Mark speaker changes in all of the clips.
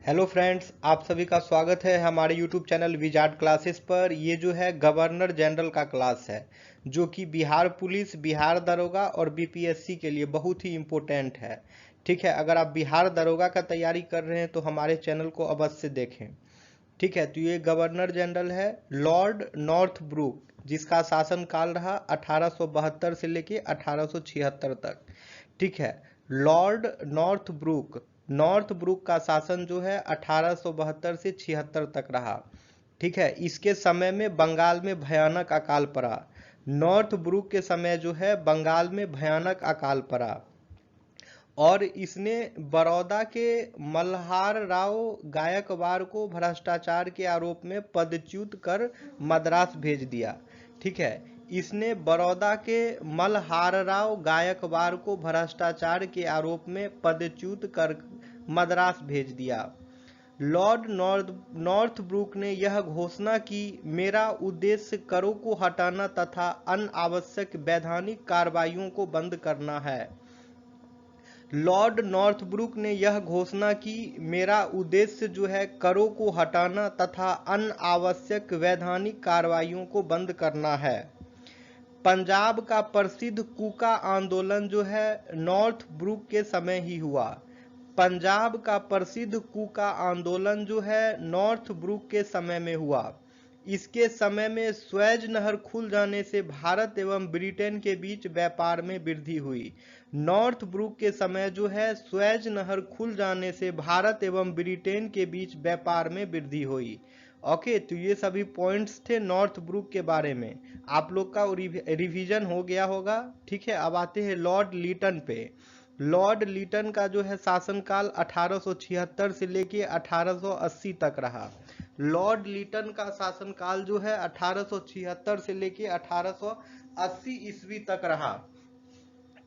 Speaker 1: Hello friends, आप सभी का स्वागत है हमारे यूट्यूब चैनल विजार्ड क्लासेस पर। ये जो है गवर्नर जनरल का क्लास है, जो कि बिहार पुलिस, बिहार दरोगा और बीपीएससी के लिए बहुत ही इम्पोर्टेंट है। ठीक है, अगर आप बिहार दरोगा का तैयारी कर रहे हैं तो हमारे चैनल को अवश्य देखें। ठीक है, तो ये गवर्नर जनरल है लॉर्ड नॉर्थ ब्रूक, जिसका शासनकाल रहा 1872 से लेके 1876 तक। ठीक है, लॉर्ड नॉर्थ ब्रूक का शासन जो है 1872 से 76 तक रहा। ठीक है, इसके समय में बंगाल में भयानक अकाल पड़ा। नॉर्थ ब्रूक के समय जो है बंगाल में भयानक अकाल पड़ा और इसने बड़ौदा के मल्हार राव गायकवाड़ को भ्रष्टाचार के आरोप में पदच्युत कर मद्रास भेज दिया। ठीक है, इसने बड़ौदा के मल्हार राव गायकवाड़ को भ्रष्टाचार के आरोप में पदच्युत कर मद्रास भेज दिया। लॉर्ड नॉर्थ ब्रूक ने यह घोषणा की, मेरा उद्देश्य करों को हटाना तथा अनावश्यक वैधानिक कार्रवाइयों को बंद करना है। लॉर्ड नॉर्थब्रुक ने यह घोषणा की, मेरा उद्देश्य जो है करों को हटाना तथा अनावश्यक वैधानिक कार्रवाइयों को बंद करना है। पंजाब का प्रसिद्ध कूका आंदोलन जो है नॉर्थ ब्रूक के समय ही हुआ। पंजाब का प्रसिद्ध कूका आंदोलन जो है नॉर्थ ब्रूक के समय में हुआ। इसके समय में स्वेज नहर खुल जाने से भारत एवं ब्रिटेन के बीच व्यापार में वृद्धि हुई। नॉर्थ ब्रूक के समय जो है स्वेज नहर खुल जाने से भारत एवं ब्रिटेन के बीच व्यापार में वृद्धि हुई। ओके, तो ये सभी पॉइंट्स थे नॉर्थ ब्रूक के बारे में। आप लोग का रिवीजन हो गया होगा। ठीक है, अब आते हैं लॉर्ड लीटन पे। लॉर्ड लीटन का जो है शासनकाल 1876 से लेके 1880 तक रहा। लॉर्ड लीटन का शासनकाल जो है 1876 से लेके 1880 ईस्वी तक रहा।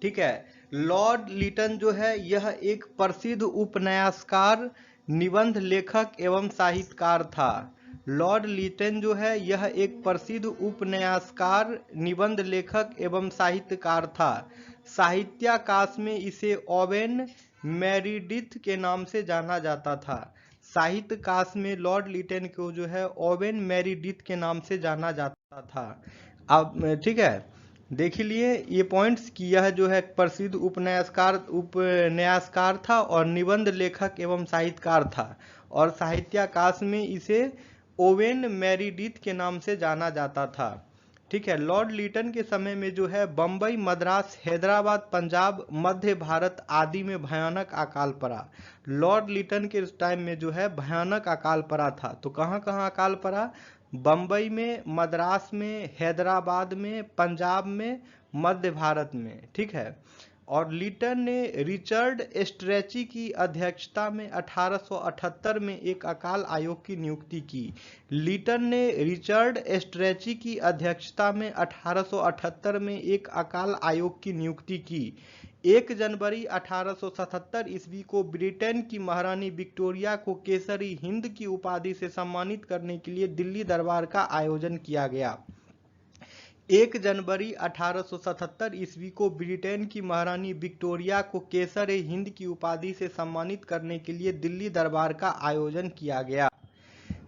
Speaker 1: ठीक है, लॉर्ड लीटन जो है यह एक प्रसिद्ध उपन्यासकार, निबंध लेखक एवं साहित्यकार था। लॉर्ड लीटन जो है यह एक प्रसिद्ध उपन्यासकार, निबंध लेखक एवं साहित्यकार था। साहित्याकाश में इसे ओवेन मेरिडिथ के नाम से जाना जाता था। साहित्यकाश में लॉर्ड लीटन को जो है ओवेन मेरिडिथ के नाम से जाना जाता था। अब ठीक है, देख लिए ये पॉइंट्स कि यह जो है प्रसिद्ध उपन्यासकार था और निबंध लेखक एवं साहित्यकार था, और साहित्याकाश में इसे ओवेन मेरिडिथ के नाम से जाना जाता था। ठीक है, लॉर्ड लीटन के समय में जो है बम्बई, मद्रास, हैदराबाद, पंजाब, मध्य भारत आदि में भयानक अकाल पड़ा। लॉर्ड लीटन के टाइम में जो है भयानक अकाल पड़ा था। तो कहाँ कहाँ अकाल पड़ा? बम्बई में, मद्रास में, हैदराबाद में, पंजाब में, मध्य भारत में। ठीक है, और लीटन ने रिचर्ड स्ट्रेची की अध्यक्षता में 1878 में एक अकाल आयोग की नियुक्ति की। लीटन ने रिचर्ड स्ट्रेची की अध्यक्षता में 1878 में एक अकाल आयोग की नियुक्ति की। 1 जनवरी 1877 ईस्वी को ब्रिटेन की महारानी विक्टोरिया को केसरी हिंद की उपाधि से सम्मानित करने के लिए दिल्ली दरबार का आयोजन किया गया। 1 जनवरी 1877 ईस्वी को ब्रिटेन की महारानी विक्टोरिया को केसर हिंद की उपाधि से सम्मानित करने के लिए दिल्ली दरबार का आयोजन किया गया।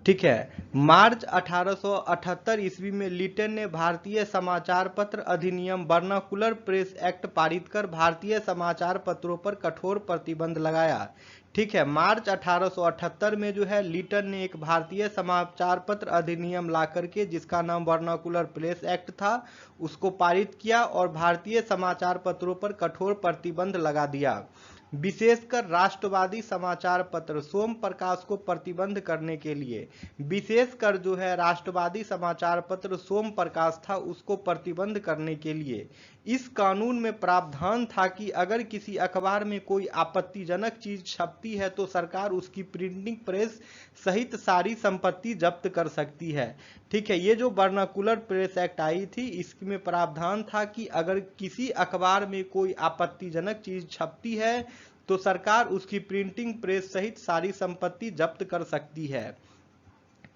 Speaker 1: ठीक है, मार्च 1878 ईस्वी में लीटन ने भारतीय समाचार पत्र अधिनियम वर्नाकुलर प्रेस एक्ट पारित कर भारतीय समाचार पत्रों पर कठोर प्रतिबंध लगाया। ठीक है, मार्च 1878 में जो है लीटन ने एक भारतीय समाचार पत्र अधिनियम ला करके, जिसका नाम वर्नाकुलर प्रेस एक्ट था, उसको पारित किया और भारतीय समाचार पत्रों पर कठोर प्रतिबंध लगा दिया। विशेषकर राष्ट्रवादी समाचार पत्र सोम प्रकाश को प्रतिबंध करने के लिए, विशेषकर जो है राष्ट्रवादी समाचार पत्र सोम प्रकाश था, उसको प्रतिबंध करने के लिए इस कानून में प्रावधान था कि अगर किसी अखबार में कोई आपत्तिजनक चीज छपती है तो सरकार उसकी प्रिंटिंग प्रेस सहित सारी संपत्ति जब्त कर सकती है। ठीक है, ये जो वर्नाकुलर प्रेस एक्ट आई थी, इसमें प्रावधान था कि अगर किसी अखबार में कोई आपत्तिजनक चीज छपती है तो सरकार उसकी प्रिंटिंग प्रेस सहित सारी संपत्ति जब्त कर सकती है।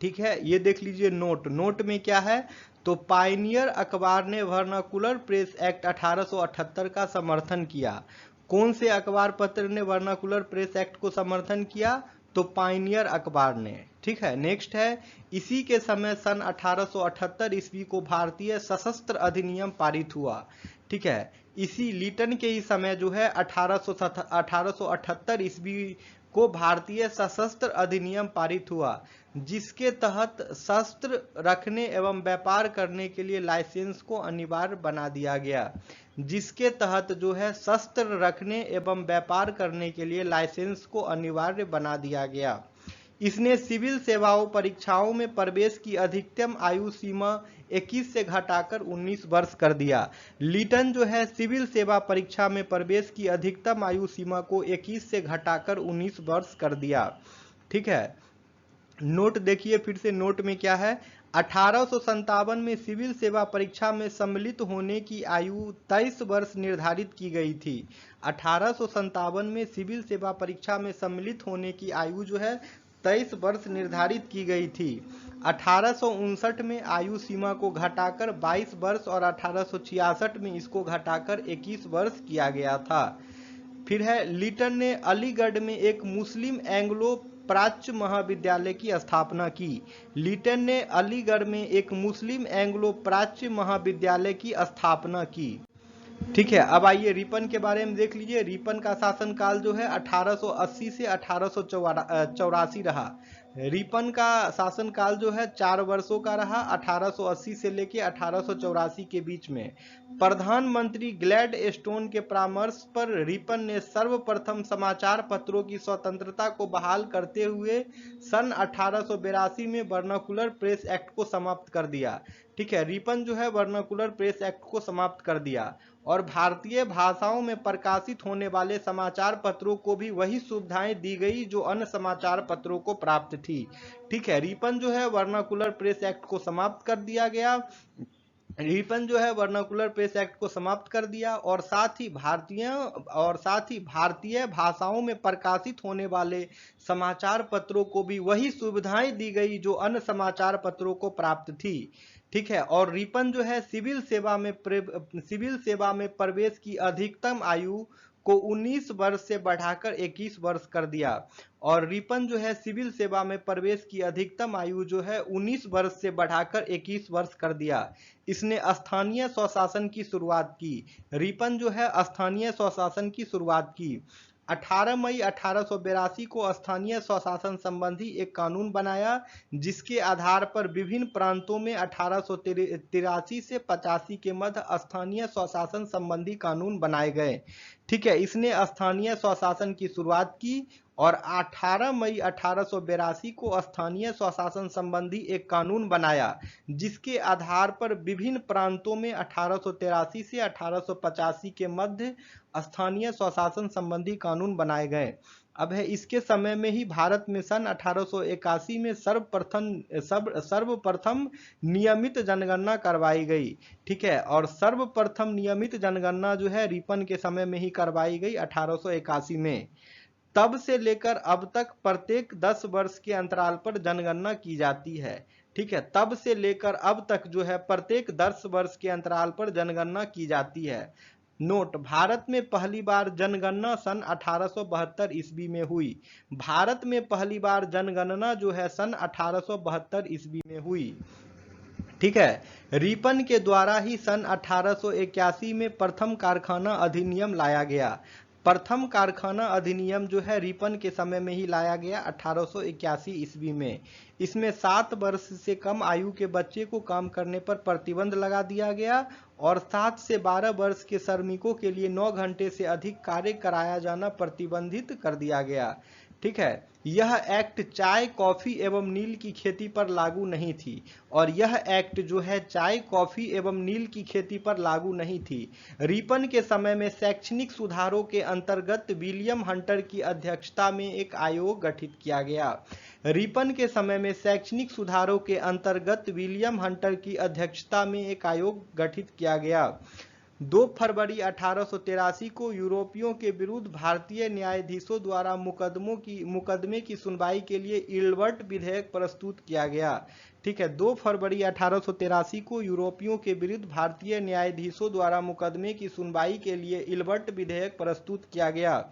Speaker 1: ठीक है, ये देख लीजिए नोट में क्या है। तो पायनियर अखबार ने वर्नाकुलर प्रेस एक्ट 1878 का समर्थन किया। कौन से अखबार पत्र ने वर्नाकुलर प्रेस एक्ट को समर्थन किया? तो पाइनियर अखबार ने। ठीक है, नेक्स्ट है, इसी के समय सन 1878 ईस्वी को भारतीय सशस्त्र अधिनियम पारित हुआ। ठीक है, इसी लीटन के ही समय जो है 1878 ईस्वी को भारतीय सशस्त्र अधिनियम पारित हुआ, जिसके तहत शस्त्र रखने एवं व्यापार करने के लिए लाइसेंस को अनिवार्य बना दिया गया। जिसके तहत जो है शस्त्र रखने एवं व्यापार करने के लिए लाइसेंस को अनिवार्य बना दिया गया। इसने सिविल सेवाओं परीक्षाओं में प्रवेश की अधिकतम आयु सीमा 21 से घटाकर 19 वर्ष कर दिया। लीटन जो है सिविल सेवा परीक्षा में प्रवेश की अधिकतम आयु सीमा को 21 से घटाकर 19 वर्ष कर दिया। ठीक है, नोट देखिए फिर से, नोट में क्या है, 1857 में सिविल सेवा परीक्षा में सम्मिलित होने की आयु 23 वर्ष निर्धारित की गई थी। 1857 में सिविल सेवा परीक्षा में सम्मिलित होने की आयु जो है 23 वर्ष निर्धारित की गई थी। 1859 में आयु सीमा को घटाकर 22 वर्ष और 1866 में इसको घटाकर 21 वर्ष किया गया था। फिर है, लीटन ने अलीगढ़ में एक मुस्लिम एंग्लो प्राच्य महाविद्यालय की स्थापना की। लीटन ने अलीगढ़ में एक मुस्लिम एंग्लो प्राच्य महाविद्यालय की स्थापना की। ठीक है, अब आइए रिपन के बारे में देख लीजिए। रिपन का शासनकाल जो है 1880 से 1884 रहा। रिपन का शासनकाल जो है 4 वर्षों का रहा, 1880 से लेकर 1884 के बीच में। प्रधानमंत्री ग्लैडस्टोन के परामर्श पर रिपन ने सर्वप्रथम समाचार पत्रों की स्वतंत्रता को बहाल करते हुए सन 1882 में वर्नाकुलर प्रेस एक्ट को समाप्त कर दिया। ठीक है, रिपन जो है वर्नाकुलर प्रेस एक्ट को समाप्त कर दिया और भारतीय भाषाओं में प्रकाशित होने वाले समाचार पत्रों को भी वही सुविधाएं दी गई जो अन्य समाचार पत्रों को प्राप्त थी। ठीक है, रिपन जो है वर्नाकुलर प्रेस एक्ट को समाप्त कर दिया गया। रिपन जो है वर्नाकुलर प्रेस एक्ट को समाप्त कर दिया और साथ ही भारतीय भाषाओं में प्रकाशित होने वाले समाचार पत्रों को भी वही सुविधाएं दी गई जो अन्य समाचार पत्रों को प्राप्त थी। ठीक है, और रिपन जो है सिविल सेवा में प्रवेश की अधिकतम आयु को 19 वर्ष से बढ़ाकर 21 वर्ष कर दिया। और रिपन जो है सिविल सेवा में प्रवेश की अधिकतम आयु जो है 19 वर्ष से बढ़ाकर 21 वर्ष कर दिया। इसने स्थानीय स्वशासन की शुरुआत की। रिपन जो है स्थानीय स्वशासन की शुरुआत की। 18 मई 1882 को स्थानीय स्वशासन संबंधी एक कानून बनाया, जिसके आधार पर विभिन्न प्रांतों में 1883 से 85 के मध्य स्थानीय स्वशासन संबंधी कानून बनाए गए। ठीक है, इसने स्थानीय स्वशासन की शुरुआत की और 18 मई 1882 को स्थानीय स्वशासन संबंधी एक कानून बनाया, जिसके आधार पर विभिन्न प्रांतों में 1883 से 1885 के मध्य स्थानीय स्वशासन संबंधी कानून बनाए गए। अब है, इसके समय में ही भारत में सन 1881 में सर्वप्रथम नियमित जनगणना करवाई गई। ठीक है, और सर्वप्रथम नियमित जनगणना जो है रिपन के समय में ही करवाई गई 1881 में। तब से लेकर अब तक प्रत्येक 10 वर्ष के अंतराल पर जनगणना की जाती है। ठीक है, तब से लेकर अब तक जो है प्रत्येक 10 वर्ष के अंतराल पर जनगणना की जाती है। नोट, भारत में पहली बार जनगणना सन 1872 ईस्वी में हुई। भारत में पहली बार जनगणना जो है सन 1872 ईस्वी में हुई। ठीक है, रिपन के द्वारा ही सन 1881 में प्रथम कारखाना अधिनियम लाया गया। प्रथम कारखाना अधिनियम जो है रिपन के समय में ही लाया गया 1881 ईस्वी में। इसमें 7 वर्ष से कम आयु के बच्चे को काम करने पर प्रतिबंध लगा दिया गया और 7 से 12 वर्ष के श्रमिकों के लिए 9 घंटे से अधिक कार्य कराया जाना प्रतिबंधित कर दिया गया। ठीक है, यह एक्ट चाय, कॉफी एवं नील की खेती पर लागू नहीं थी और यह एक्ट जो है चाय, कॉफी एवं नील की खेती पर लागू नहीं थी। रिपन के समय में शैक्षणिक सुधारों के अंतर्गत विलियम हंटर की अध्यक्षता में एक आयोग गठित किया गया। रिपन के समय में शैक्षणिक सुधारों के अंतर्गत विलियम हंटर की अध्यक्षता में एक आयोग गठित किया गया। 2 फरवरी 1883 को यूरोपियों के विरुद्ध भारतीय न्यायाधीशों द्वारा मुकदमे की सुनवाई के लिए इल्बर्ट विधेयक प्रस्तुत किया गया। ठीक है, 2 फरवरी 1883 को यूरोपियों के विरुद्ध भारतीय न्यायाधीशों द्वारा मुकदमे की सुनवाई के लिए इल्बर्ट विधेयक प्रस्तुत किया गया।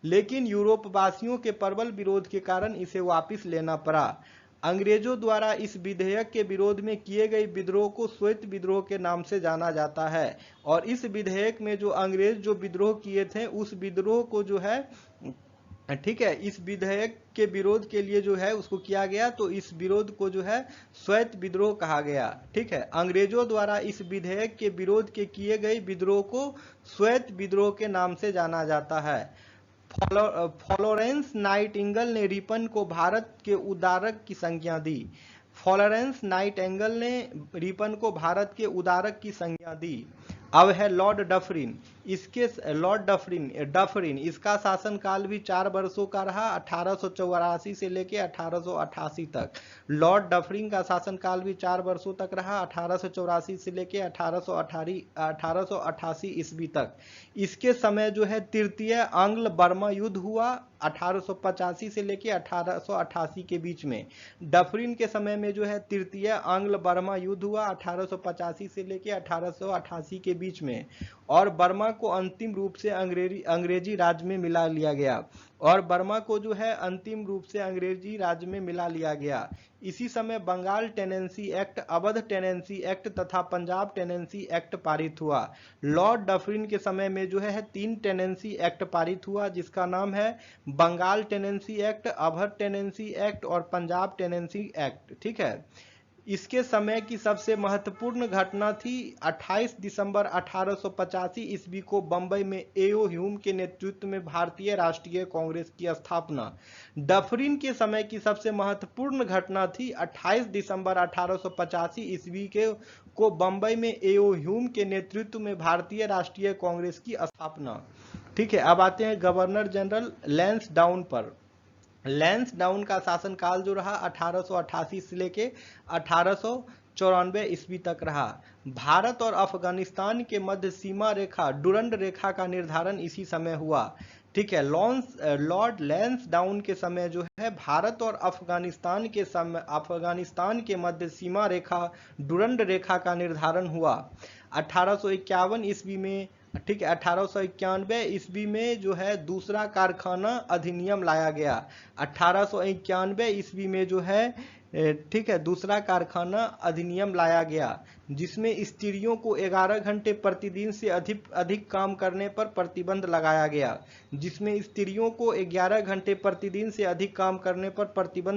Speaker 1: लेकिन यूरोप वासियों के प्रबल विरोध के कारण इसे वापस लेना पड़ा। अंग्रेजों द्वारा इस विधेयक के विरोध में किए गए विद्रोह को श्वेत विद्रोह के नाम से जाना जाता है। और इस विधेयक में जो अंग्रेज जो विद्रोह किए थे उस विद्रोह को जो है, ठीक है, इस विधेयक के विरोध के लिए जो है उसको किया गया, तो इस विरोध को जो है श्वेत विद्रोह कहा गया। ठीक है, अंग्रेजों द्वारा इस विधेयक के विरोध के किए गए विद्रोह को श्वेत विद्रोह के नाम से जाना जाता है। फ्लोरेंस नाइटिंगेल ने रिपन को भारत के उदारक की संज्ञा दी। फ्लोरेंस नाइटिंगेल ने रिपन को भारत के उदारक की संज्ञा दी। अब है लॉर्ड डफरिन। डफरिन इसका शासनकाल भी 4 वर्षों का रहा, 1884 से लेकर 1888 तक। लॉर्ड डफरिन का शासनकाल भी 4 वर्षों तक रहा, 1884 से लेकर 1888 ईस्वी तक। इसके समय जो है तृतीय आंग्ल बर्मा युद्ध हुआ 1885 से लेकर 1888 के बीच में। डफरिन के समय में जो है तृतीय आंग्ल बर्मा युद्ध हुआ 1885 से लेकर 1888 के बीच में, और बर्मा को अंतिम रूप से अंग्रेजी राज्य में मिला लिया गया। इसी समय Bengal tenancy act, Awadh tenancy act तथा पंजाब टेनेंसी एक्ट पारित हुआ। लॉर्ड डफरिन के समय में जो है 3 टेनेंसी एक्ट पारित हुआ, जिसका नाम है Bengal tenancy act, Awadh tenancy act और पंजाब टेनेंसी एक्ट। ठीक है, इसके समय की सबसे महत्वपूर्ण घटना थी 28 दिसंबर 1885 ईस्वी को बंबई में एओ ह्यूम के नेतृत्व में भारतीय राष्ट्रीय कांग्रेस की स्थापना। डफरिन के समय की सबसे महत्वपूर्ण घटना थी 28 दिसंबर 1885 ईस्वी को बंबई में एओ ह्यूम के नेतृत्व में भारतीय राष्ट्रीय कांग्रेस की स्थापना। ठीक है, अब आते हैं गवर्नर जनरल लैंसडाउन पर। लैंसडाउन का शासनकाल जो रहा 1888 से लेके 1894 ईस्वी तक रहा। भारत और अफगानिस्तान के मध्य सीमा रेखा डुरंड रेखा का निर्धारण इसी समय हुआ। ठीक है, लॉर्ड लैंसडाउन के समय जो है भारत और अफगानिस्तान के मध्य सीमा रेखा डुरंड रेखा का निर्धारण हुआ 1851 ईस्वी में। ठीक है, 1891 ईस्वी में जो है दूसरा कारखाना अधिनियम लाया गया। 1891 ईस्वी में जो है, ठीक है, दूसरा कारखाना अधिनियम लाया गया, जिसमें स्त्रियों को 11 घंटे प्रतिदिन से अधिक काम करने पर प्रतिबंध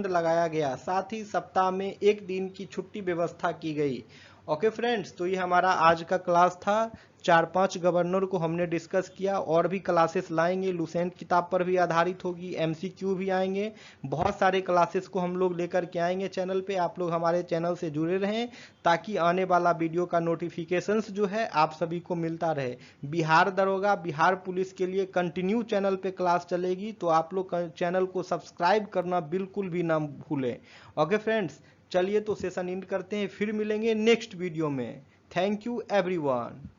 Speaker 1: लगाया गया। साथ ही सप्ताह में 1 दिन की छुट्टी व्यवस्था की गई। ओके फ्रेंड्स, तो ये हमारा आज का क्लास था। 4-5 गवर्नर को हमने डिस्कस किया, और भी क्लासेस लाएंगे, लुसेंट किताब पर भी आधारित होगी, MCQ भी आएंगे, बहुत सारे क्लासेस को हम लोग लेकर के आएंगे चैनल पे। आप लोग हमारे चैनल से जुड़े रहें ताकि आने वाला वीडियो का नोटिफिकेशंस जो है आप सभी को मिलता रहे। बिहार दरोगा, बिहार पुलिस के लिए कंटिन्यू चैनल पे क्लास चलेगी, तो आप लोग चैनल को सब्सक्राइब करना बिल्कुल भी ना भूलें। ओके फ्रेंड्स, चलिए तो सेशन एंड करते हैं, फिर मिलेंगे नेक्स्ट वीडियो में। Thank you everyone.